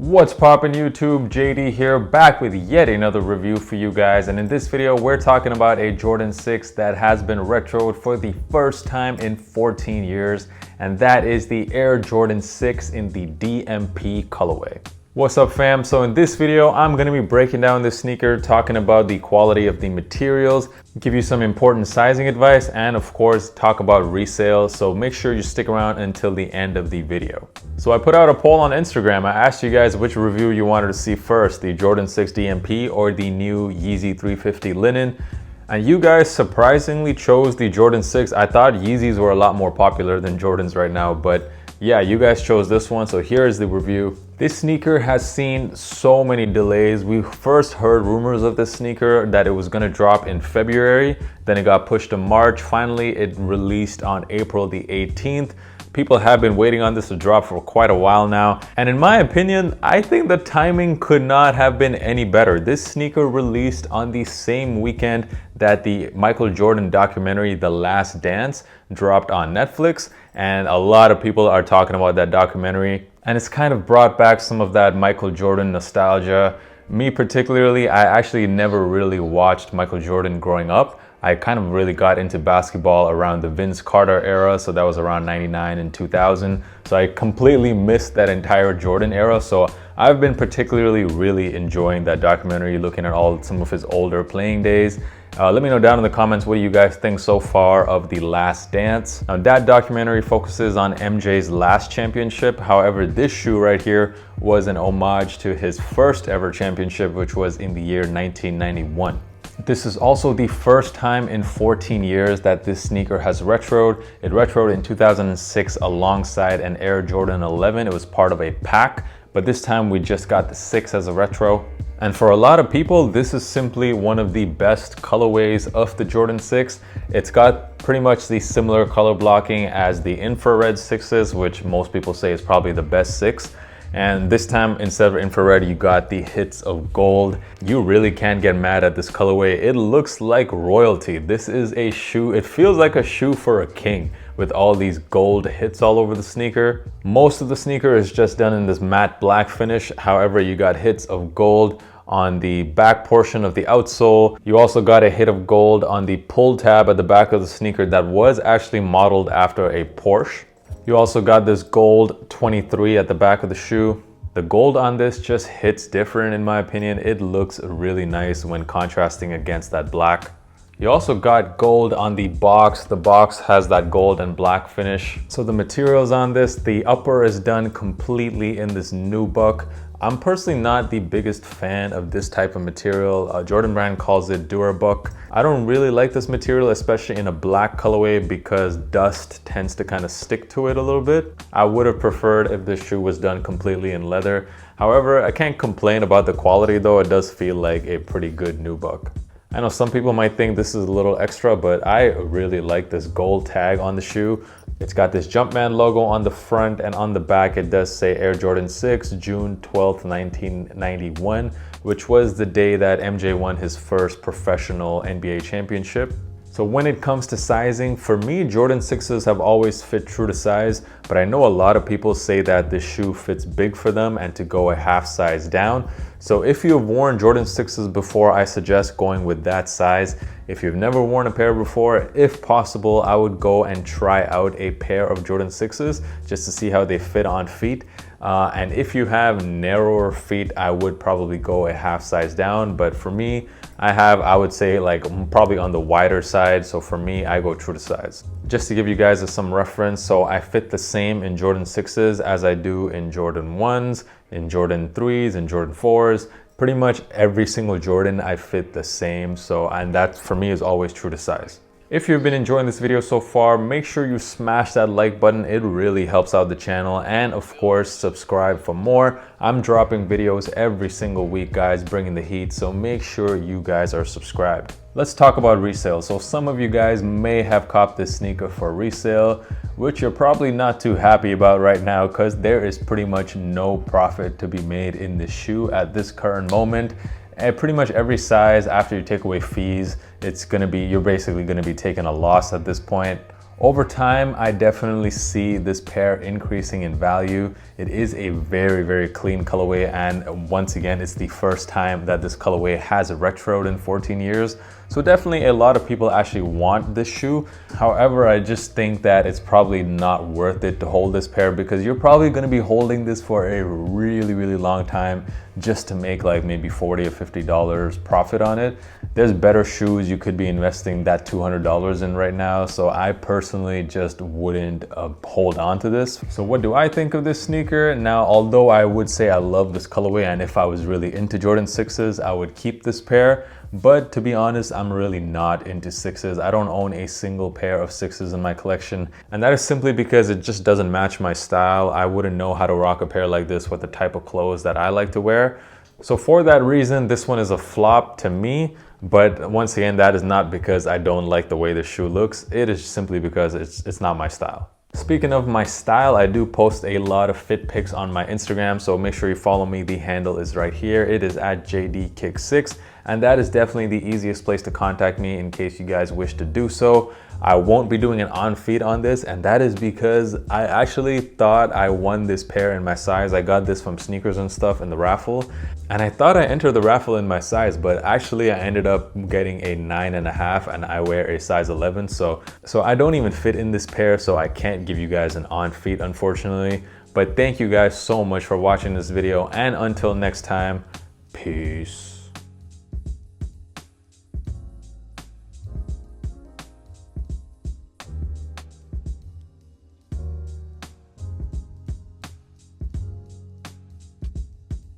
What's poppin' YouTube? JD here, back with yet another review for you guys, and in this video we're talking about a Jordan 6 that has been retroed for the first time in 14 years, and that is the Air Jordan 6 in the DMP colorway. What's up fam? So in this video I'm going to be breaking down this sneaker, talking about the quality of the materials, give you some important sizing advice, and of course talk about resale, so make sure you stick around until the end of the video. So I put out a poll on Instagram. I asked you guys which review you wanted to see first, the Jordan 6 DMP or the new Yeezy 350 linen. And you guys surprisingly chose the Jordan 6. I thought Yeezys were a lot more popular than Jordans right now, but yeah, you guys chose this one, so here is the review. This sneaker has seen so many delays. We first heard rumors of this sneaker that it was gonna drop in February, then it got pushed to March. Finally, it released on April the 18th. People have been waiting on this to drop for quite a while now. And in my opinion, I think the timing could not have been any better. This sneaker released on the same weekend that the Michael Jordan documentary, The Last Dance, dropped on Netflix. And a lot of people are talking about that documentary. And it's kind of brought back some of that Michael Jordan nostalgia. Me particularly, I actually never really watched Michael Jordan growing up. I kind of really got into basketball around the Vince Carter era, so that was around 99 and 2000. So I completely missed that entire Jordan era. So I've been particularly really enjoying that documentary, looking at some of his older playing days. Let me know down in the comments what you guys think so far of The Last Dance. Now that documentary focuses on MJ's last championship. However, this shoe right here was an homage to his first ever championship, which was in the year 1991. This is also the first time in 14 years that this sneaker has retroed. It retroed in 2006 alongside an Air Jordan 11. It was part of a pack, but this time we just got the 6 as a retro. And for a lot of people, this is simply one of the best colorways of the Jordan 6. It's got pretty much the similar color blocking as the infrared 6s, which most people say is probably the best 6. And this time, instead of infrared, you got the hits of gold. You really can't get mad at this colorway. It looks like royalty. This is a shoe. It feels like a shoe for a king with all these gold hits all over the sneaker. Most of the sneaker is just done in this matte black finish. However, you got hits of gold on the back portion of the outsole. You also got a hit of gold on the pull tab at the back of the sneaker that was actually modeled after a Porsche. You also got this gold 23 at the back of the shoe. The gold on this just hits different in my opinion. It looks really nice when contrasting against that black. You also got gold on the box. The box has that gold and black finish. So the materials on this, the upper is done completely in this nubuck. I'm personally not the biggest fan of this type of material. Jordan Brand calls it Durabuck. I don't really like this material, especially in a black colorway, because dust tends to kind of stick to it a little bit. I would have preferred if this shoe was done completely in leather. However, I can't complain about the quality though. It does feel like a pretty good nubuck. I know some people might think this is a little extra, but I really like this gold tag on the shoe. It's got this Jumpman logo on the front, and on the back it does say Air Jordan 6, June 12th, 1991, which was the day that MJ won his first professional NBA championship. So when it comes to sizing, for me, Jordan 6s have always fit true to size, but I know a lot of people say that this shoe fits big for them and to go a half size down. So if you've worn Jordan 6s before, I suggest going with that size. If you've never worn a pair before, if possible, I would go and try out a pair of Jordan 6s just to see how they fit on feet. And if you have narrower feet, I would probably go a half size down. But for me, I would say like probably on the wider side. So for me, I go true to size. Just to give you guys some reference, so I fit the same in Jordan 6s as I do in Jordan 1s, in Jordan 3s, and Jordan 4s. Pretty much every single Jordan I fit the same. And that for me is always true to size. If you've been enjoying this video so far, make sure you smash that like button. It really helps out the channel. And of course, subscribe for more. I'm dropping videos every single week, guys, bringing the heat. So make sure you guys are subscribed. Let's talk about resale. So some of you guys may have copped this sneaker for resale, which you're probably not too happy about right now because there is pretty much no profit to be made in this shoe at this current moment. At pretty much every size, after you take away fees, you're basically gonna be taking a loss at this point. Over time, I definitely see this pair increasing in value. It is a very, very clean colorway, and once again, it's the first time that this colorway has retroed in 14 years. So definitely a lot of people actually want this shoe. However, I just think that it's probably not worth it to hold this pair, because you're probably going to be holding this for a really, really long time just to make like maybe $40 or $50 profit on it. There's better shoes you could be investing that $200 in right now. So I personally just wouldn't hold on to this. So what do I think of this sneaker? Now, although I would say I love this colorway, and if I was really into Jordan 6s, I would keep this pair. But to be honest, I'm really not into 6s. I don't own a single pair of 6s in my collection. And that is simply because it just doesn't match my style. I wouldn't know how to rock a pair like this with the type of clothes that I like to wear. So for that reason, this one is a flop to me. But once again, that is not because I don't like the way the shoe looks. It is simply because it's not my style. Speaking of my style, I do post a lot of fit pics on my Instagram, so make sure you follow me. The handle is right here. It is at JDKick6, and that is definitely the easiest place to contact me in case you guys wish to do so. I won't be doing an on feed on this, and that is because I actually thought I won this pair in my size. I got this from Sneakers and Stuff in the raffle, and I thought I entered the raffle in my size, but actually I ended up getting a 9.5, and I wear a size 11. So I don't even fit in this pair, so I can't give you guys an on feed, unfortunately. But thank you guys so much for watching this video, and until next time, peace.